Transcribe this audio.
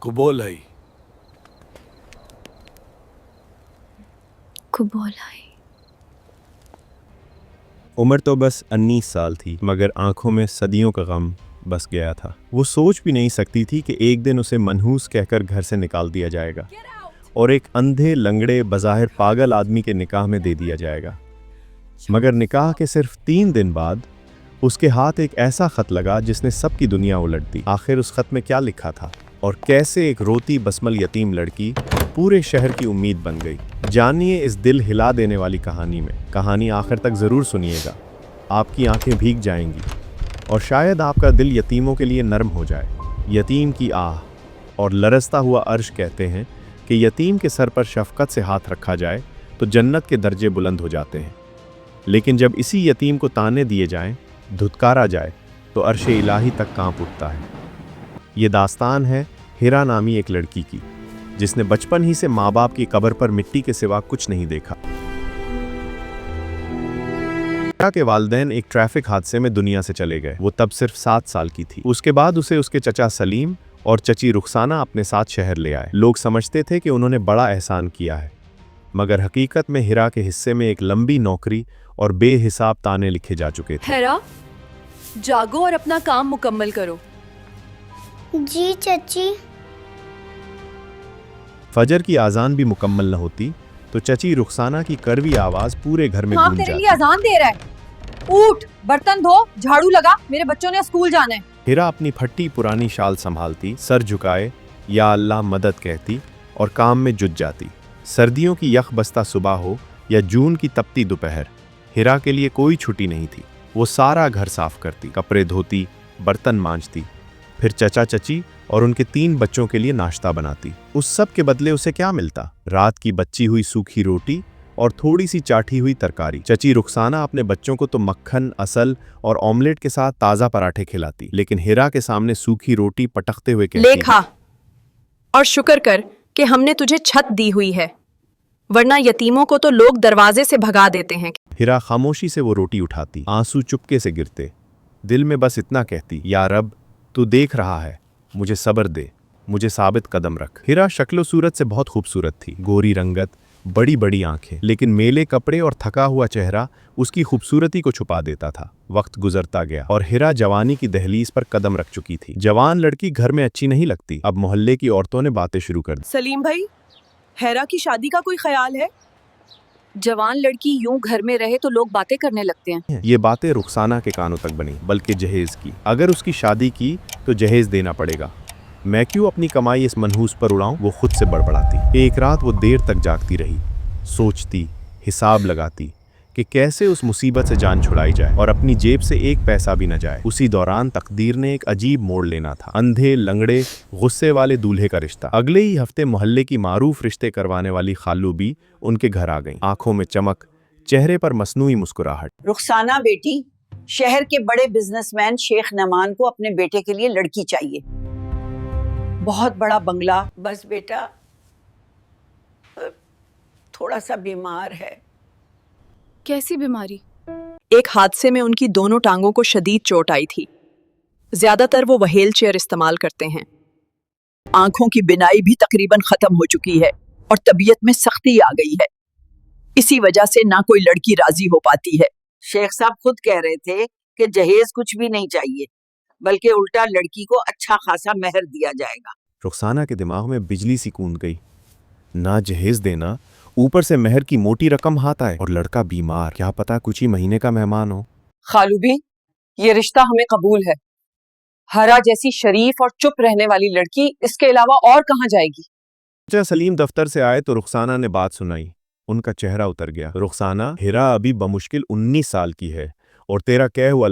قبول آئی قبول آئی۔ عمر تو بس 19 سال تھی، مگر آنکھوں میں صدیوں کا غم بس گیا تھا۔ وہ سوچ بھی نہیں سکتی تھی کہ ایک دن اسے منحوس کہہ کر گھر سے نکال دیا جائے گا اور ایک اندھے لنگڑے بظاہر پاگل آدمی کے نکاح میں دے دیا جائے گا۔ مگر نکاح کے صرف 3 دن بعد اس کے ہاتھ ایک ایسا خط لگا جس نے سب کی دنیا الٹ دی۔ آخر اس خط میں کیا لکھا تھا اور کیسے ایک روتی بسمل یتیم لڑکی پورے شہر کی امید بن گئی؟ جانیے اس دل ہلا دینے والی کہانی میں۔ کہانی آخر تک ضرور سنیے گا، آپ کی آنکھیں بھیگ جائیں گی اور شاید آپ کا دل یتیموں کے لیے نرم ہو جائے۔ یتیم کی آہ اور لرزتا ہوا عرش کہتے ہیں کہ یتیم کے سر پر شفقت سے ہاتھ رکھا جائے تو جنت کے درجے بلند ہو جاتے ہیں، لیکن جب اسی یتیم کو تانے دیے جائیں، دھتکارا جائے تو عرش الہی تک کانپ اٹھتا ہے۔ یہ داستان ہے ہیرا نامی ایک لڑکی کی، جس نے بچپن ہی سے ماں باپ کی قبر پر مٹی کے سوا کچھ نہیں دیکھا۔ ہیرا کے والدین ایک ٹریفک حادثے میں دنیا سے چلے گئے۔ وہ تب صرف 7 سال کی تھی۔ اس کے بعد اسے اس کے چچا سلیم اور چچی رخسانہ اپنے ساتھ شہر لے آئے۔ لوگ سمجھتے تھے کہ انہوں نے بڑا احسان کیا ہے، مگر حقیقت میں ہیرا کے حصے میں ایک لمبی نوکری اور بے حساب تانے لکھے جا چکے تھے۔ ہیرا، جاگو اور اپنا کام مکمل کرو۔ جی چچی۔ فجر کی اذان بھی مکمل نہ ہوتی تو چچی رخسانہ کی کڑوی آواز پورے گھر میں ہاں گونج تیرے جاتی۔ لیے اذان دے رہا ہے، اٹھ، برتن دھو، جھاڑو لگا، میرے بچوں نے اسکول جانا ہے۔ ہیرا اپنی پھٹی پرانی شال سنبھالتی، سر جھکائے یا اللہ مدد کہتی اور کام میں جٹ جاتی۔ سردیوں کی یخ بستہ صبح ہو یا جون کی تپتی دوپہر، ہیرا کے لیے کوئی چھٹی نہیں تھی۔ وہ سارا گھر صاف کرتی، کپڑے دھوتی، برتن مانجتی، پھر چچا چچی اور ان کے 3 بچوں کے لیے ناشتہ بناتی۔ اس سب کے بدلے اسے کیا ملتا؟ رات کی بچی ہوئی سوکھی روٹی اور تھوڑی سی چاٹھی ہوئی ترکاری۔ چچی رخسانہ اپنے بچوں کو تو مکھن، عسل اور آملیٹ کے ساتھ تازہ پراٹھے کھلاتی، لیکن ہیرا کے سامنے سوکھی روٹی پٹکتے ہوئے کہتی، لے کھا اور شکر کر کہ ہم نے تجھے چھت دی ہوئی ہے، ورنہ یتیموں کو تو لوگ دروازے سے بھگا دیتے ہیں۔ ہیرا خاموشی سے وہ روٹی اٹھاتی، آنسو چپکے سے گرتے، دل میں بس اتنا کہتی، یا رب تو دیکھ رہا ہے، مجھے صبر دے، مجھے ثابت قدم رکھ۔ ہیرا شکل و صورت سے بہت خوبصورت تھی، گوری رنگت، بڑی بڑی آنکھیں، لیکن میلے کپڑے اور تھکا ہوا چہرہ اس کی خوبصورتی کو چھپا دیتا تھا۔ وقت گزرتا گیا اور ہیرا جوانی کی دہلیز پر قدم رکھ چکی تھی۔ جوان لڑکی گھر میں اچھی نہیں لگتی، اب محلے کی عورتوں نے باتیں شروع کر دی۔ سلیم بھائی، ہیرا کی شادی کا کوئی خیال ہے؟ جوان لڑکی یوں گھر میں رہے تو لوگ باتیں کرنے لگتے ہیں۔ یہ باتیں رخسانہ کے کانوں تک بنی، بلکہ جہیز کی۔ اگر اس کی شادی کی تو جہیز دینا پڑے گا، میں کیوں اپنی کمائی اس منحوس پر اڑاؤں؟ وہ خود سے بڑبڑاتی۔ ایک رات وہ دیر تک جاگتی رہی، سوچتی، حساب لگاتی کہ کیسے اس مصیبت سے جان چھڑائی جائے اور اپنی جیب سے ایک پیسہ بھی نہ جائے۔ اسی دوران تقدیر نے ایک عجیب موڑ لینا تھا۔ اندھے لنگڑے غصے والے دولہے کا رشتہ۔ اگلے ہی ہفتے محلے کی معروف رشتے کروانے والی خالو بھی ان کے گھر آ گئیں، آنکھوں میں چمک، چہرے پر مصنوعی مسکراہٹ۔ رخسانہ بیٹی، شہر کے بڑے بزنس مین شیخ نعمان کو اپنے بیٹے کے لیے لڑکی چاہیے، بہت بڑا بنگلہ۔ بس بیٹا تھوڑا سا بیمار ہے۔ کیسی بیماری؟ ایک حادثے میں ان کی دونوں ٹانگوں کو شدید چوٹ آئی تھی۔ زیادہ تر وہ وہیل چیئر استعمال کرتے ہیں۔ آنکھوں کی بینائی بھی تقریباً ختم ہو چکی ہے اور طبیعت میں سختی آ گئی ہے۔ اسی وجہ سے نہ کوئی لڑکی راضی ہو پاتی ہے۔ شیخ صاحب خود کہہ رہے تھے کہ جہیز کچھ بھی نہیں چاہیے، بلکہ الٹا لڑکی کو اچھا خاصا مہر دیا جائے گا۔ رخسانہ کے دماغ میں بجلی سی کوند گئی، نہ جہیز دینا، اوپر سے مہر کی موٹی رقم ہاتھ آئے، اور لڑکا بیمار، کیا پتا کچھ ہی مہینے کا مہمان ہو۔ خالو بھی، یہ رشتہ ہمیں قبول ہے۔ ہرا جیسی شریف اور چپ رہنے والی لڑکی اس کے علاوہ اور کہاں جائے گی؟ چچا سلیم دفتر سے آئے تو رخسانہ نے بات سنائی، ان کا چہرہ اتر گیا۔ رخسانہ، ہیرا ابھی بمشکل 19 سال کی ہے اور تیرا کہہ ہوا